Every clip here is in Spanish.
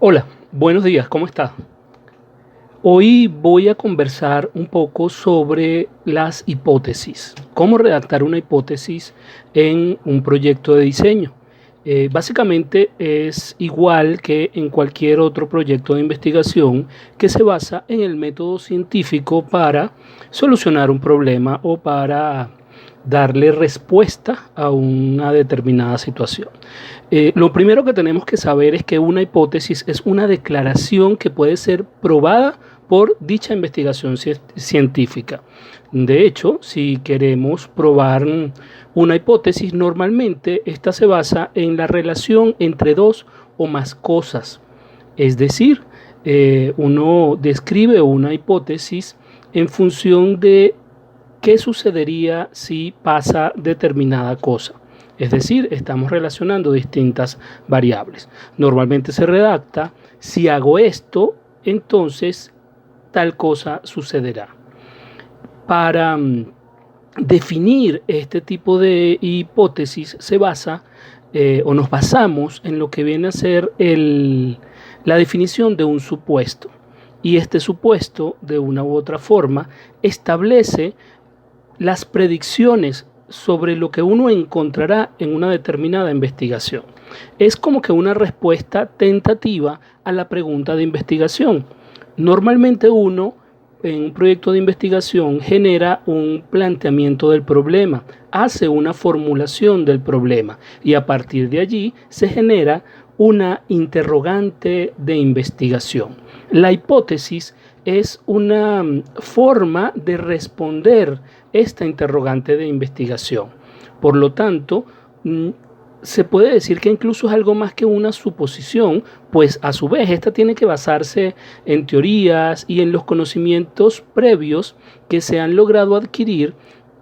Hola, buenos días, ¿cómo estás? Hoy voy a conversar un poco sobre las hipótesis, cómo redactar una hipótesis en un proyecto de diseño. Básicamente es igual que en cualquier otro proyecto de investigación que se basa en el método científico para solucionar un problema o para darle respuesta a una determinada situación. Lo primero que tenemos que saber es que una hipótesis es una declaración que puede ser probada por dicha investigación científica. De hecho, si queremos probar una hipótesis, normalmente esta se basa en la relación entre dos o más cosas. Es decir, uno describe una hipótesis en función de qué sucedería si pasa determinada cosa. Es decir, estamos relacionando distintas variables. Normalmente se redacta, si hago esto, entonces tal cosa sucederá. Para definir este tipo de hipótesis se basa o nos basamos en lo que viene a ser la definición de un supuesto. Y este supuesto, de una u otra forma, establece las predicciones sobre lo que uno encontrará en una determinada investigación. Es como que una respuesta tentativa a la pregunta de investigación. Normalmente uno en un proyecto de investigación genera un planteamiento del problema, hace una formulación del problema y a partir de allí se genera una interrogante de investigación. La hipótesis es una forma de responder esta interrogante de investigación. Por lo tanto, se puede decir que incluso es algo más que una suposición, pues a su vez esta tiene que basarse en teorías y en los conocimientos previos que se han logrado adquirir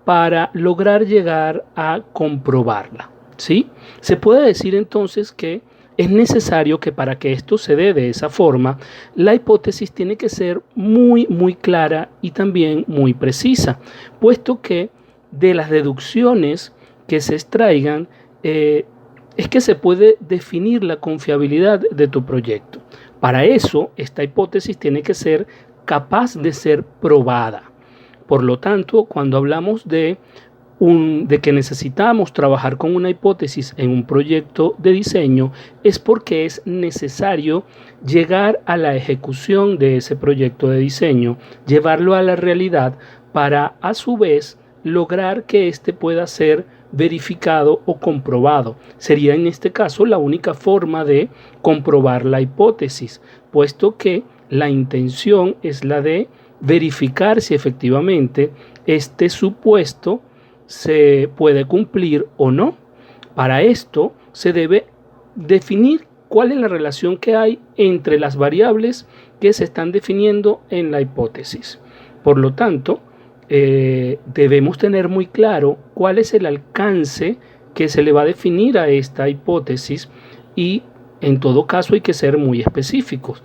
para lograr llegar a comprobarla, ¿sí? Se puede decir entonces que es necesario que para que esto se dé de esa forma, la hipótesis tiene que ser muy clara y también muy precisa, puesto que de las deducciones que se extraigan, es que se puede definir la confiabilidad de tu proyecto. Para eso, esta hipótesis tiene que ser capaz de ser probada. Por lo tanto, cuando hablamos de que necesitamos trabajar con una hipótesis en un proyecto de diseño, es porque es necesario llegar a la ejecución de ese proyecto de diseño, llevarlo a la realidad para a su vez lograr que éste pueda ser verificado o comprobado. Sería en este caso la única forma de comprobar la hipótesis, puesto que la intención es la de verificar si efectivamente este supuesto se puede cumplir o no. Para esto se debe definir cuál es la relación que hay entre las variables que se están definiendo en la hipótesis. Por lo tanto, debemos tener muy claro cuál es el alcance que se le va a definir a esta hipótesis y en todo caso hay que ser muy específicos.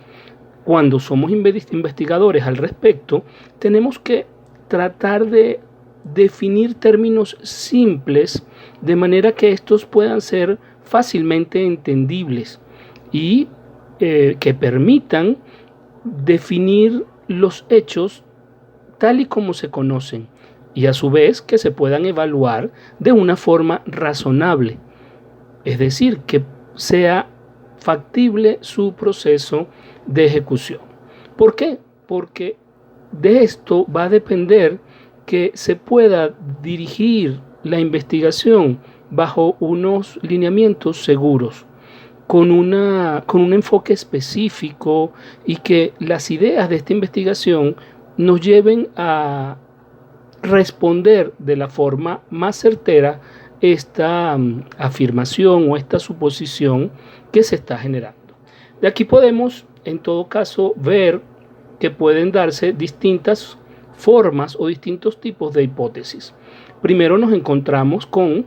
Cuando somos investigadores al respecto, tenemos que tratar de definir términos simples de manera que estos puedan ser fácilmente entendibles y que permitan definir los hechos tal y como se conocen y a su vez que se puedan evaluar de una forma razonable, es decir, que sea factible su proceso de ejecución. ¿Por qué? Porque de esto va a depender que se pueda dirigir la investigación bajo unos lineamientos seguros, con un enfoque específico y que las ideas de esta investigación nos lleven a responder de la forma más certera esta afirmación o esta suposición que se está generando. De aquí podemos, en todo caso, ver que pueden darse distintas formas o distintos tipos de hipótesis. Primero nos encontramos con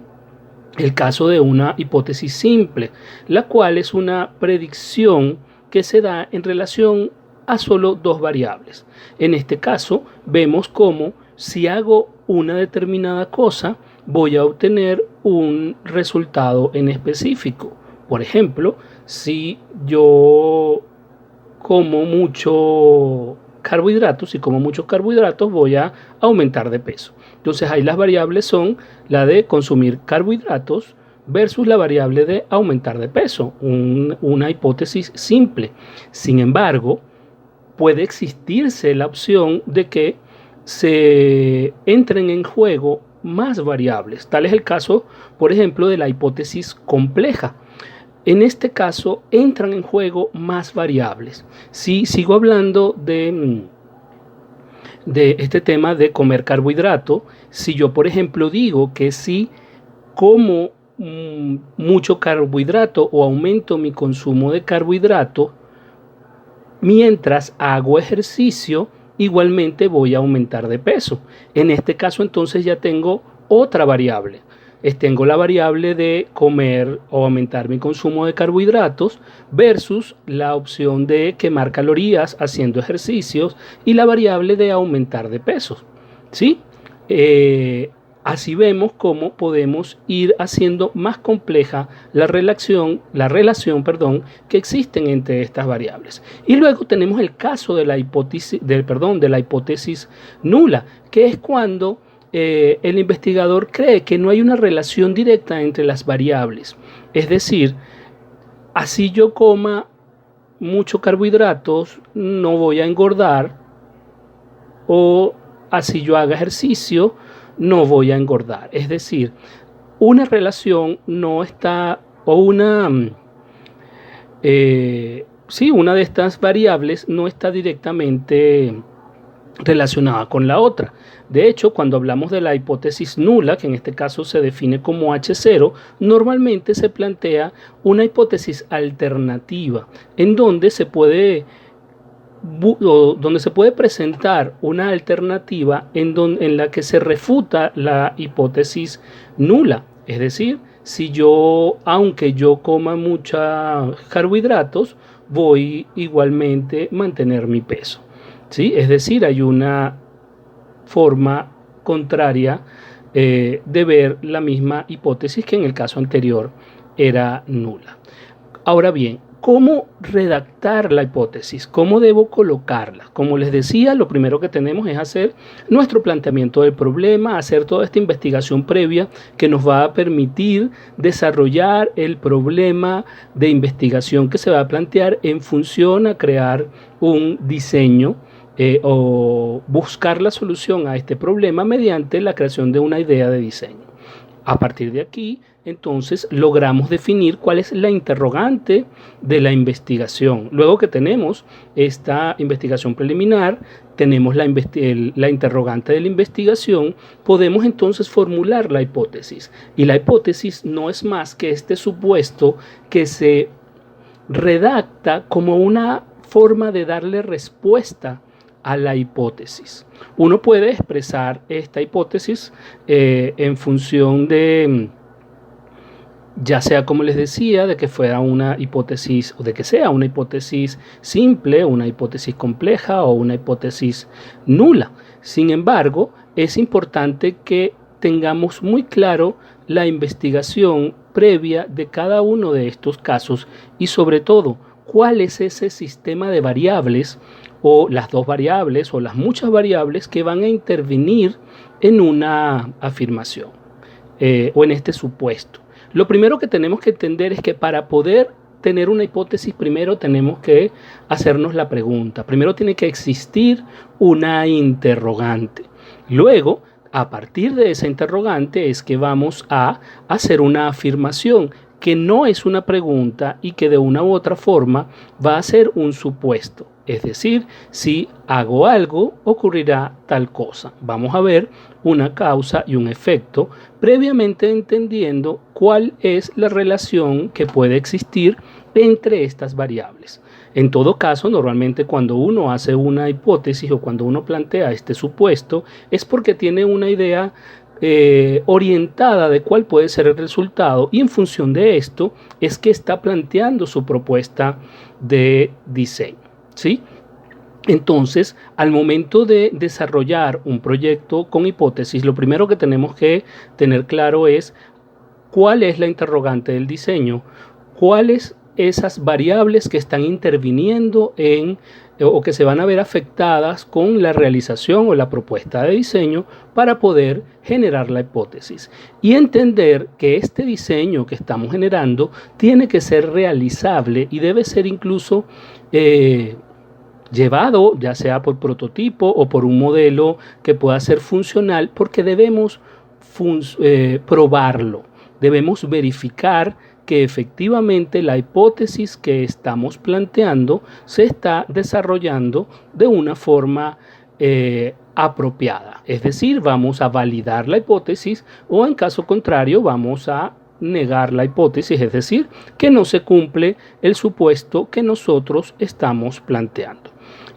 el caso de una hipótesis simple, la cual es una predicción que se da en relación a solo dos variables. En este caso, vemos cómo si hago una determinada cosa, voy a obtener un resultado en específico. Por ejemplo, si yo como mucho carbohidratos, y como muchos carbohidratos voy a aumentar de peso. Entonces ahí las variables son la de consumir carbohidratos versus la variable de aumentar de peso, una hipótesis simple. Sin embargo, puede existirse la opción de que se entren en juego más variables. Tal es el caso, por ejemplo, de la hipótesis compleja. En este caso entran en juego más variables. Si sigo hablando de este tema de comer carbohidrato, si yo, por ejemplo, digo que si como mucho carbohidrato o aumento mi consumo de carbohidrato mientras hago ejercicio, igualmente voy a aumentar de peso. En este caso, entonces, ya tengo otra variable. Tengo la variable de comer o aumentar mi consumo de carbohidratos versus la opción de quemar calorías haciendo ejercicios y la variable de aumentar de peso. ¿Sí? Así vemos cómo podemos ir haciendo más compleja la relación que existen entre estas variables. Y luego tenemos el caso de la hipótesis nula, que es cuando el investigador cree que no hay una relación directa entre las variables. Es decir, así yo coma muchos carbohidratos, no voy a engordar, o así yo haga ejercicio, no voy a engordar. Es decir, una relación no está, o una de estas variables no está directamente relacionada con la otra. De hecho, cuando hablamos de la hipótesis nula, que en este caso se define como H0, normalmente se plantea una hipótesis alternativa en donde se puede presentar una alternativa en la que se refuta la hipótesis nula. Es decir, aunque yo coma muchos carbohidratos, voy igualmente a mantener mi peso. ¿Sí? Es decir, hay una forma contraria de ver la misma hipótesis que en el caso anterior era nula. Ahora bien, ¿cómo redactar la hipótesis? ¿Cómo debo colocarla? Como les decía, lo primero que tenemos es hacer nuestro planteamiento del problema, hacer toda esta investigación previa que nos va a permitir desarrollar el problema de investigación que se va a plantear en función a crear un diseño o buscar la solución a este problema mediante la creación de una idea de diseño. A partir de aquí, entonces, logramos definir cuál es la interrogante de la investigación. Luego que tenemos esta investigación preliminar, tenemos la interrogante de la investigación, podemos entonces formular la hipótesis. Y la hipótesis no es más que este supuesto que se redacta como una forma de darle respuesta a la hipótesis. Uno puede expresar esta hipótesis en función de, ya sea como les decía, de que fuera una hipótesis o de que sea una hipótesis simple, una hipótesis compleja o una hipótesis nula. Sin embargo, es importante que tengamos muy claro la investigación previa de cada uno de estos casos y sobre todo cuál es ese sistema de variables o las dos variables o las muchas variables que van a intervenir en una afirmación o en este supuesto. Lo primero que tenemos que entender es que para poder tener una hipótesis, primero tenemos que hacernos la pregunta. Primero tiene que existir una interrogante. Luego, a partir de esa interrogante es que vamos a hacer una afirmación que no es una pregunta y que de una u otra forma va a ser un supuesto. Es decir, si hago algo, ocurrirá tal cosa. Vamos a ver una causa y un efecto, previamente entendiendo cuál es la relación que puede existir entre estas variables. En todo caso, normalmente cuando uno hace una hipótesis o cuando uno plantea este supuesto, es porque tiene una idea orientada de cuál puede ser el resultado, y en función de esto es que está planteando su propuesta de diseño. ¿Sí? Entonces, al momento de desarrollar un proyecto con hipótesis, lo primero que tenemos que tener claro es cuál es la interrogante del diseño, cuáles esas variables que están interviniendo en o que se van a ver afectadas con la realización o la propuesta de diseño para poder generar la hipótesis y entender que este diseño que estamos generando tiene que ser realizable y debe ser incluso llevado ya sea por prototipo o por un modelo que pueda ser funcional, porque debemos probarlo, debemos verificar que efectivamente la hipótesis que estamos planteando se está desarrollando de una forma apropiada. Es decir, vamos a validar la hipótesis o en caso contrario vamos a negar la hipótesis, es decir, que no se cumple el supuesto que nosotros estamos planteando.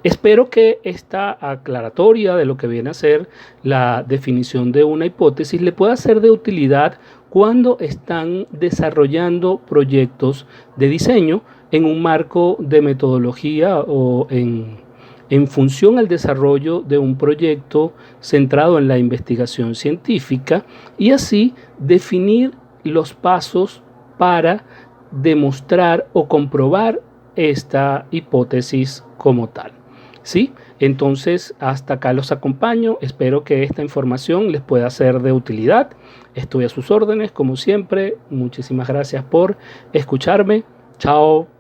Espero que esta aclaratoria de lo que viene a ser la definición de una hipótesis le pueda ser de utilidad cuando están desarrollando proyectos de diseño en un marco de metodología o en función al desarrollo de un proyecto centrado en la investigación científica y así definir los pasos para demostrar o comprobar esta hipótesis como tal. ¿Sí? Entonces, hasta acá los acompaño. Espero que esta información les pueda ser de utilidad. Estoy a sus órdenes, como siempre. Muchísimas gracias por escucharme. Chao.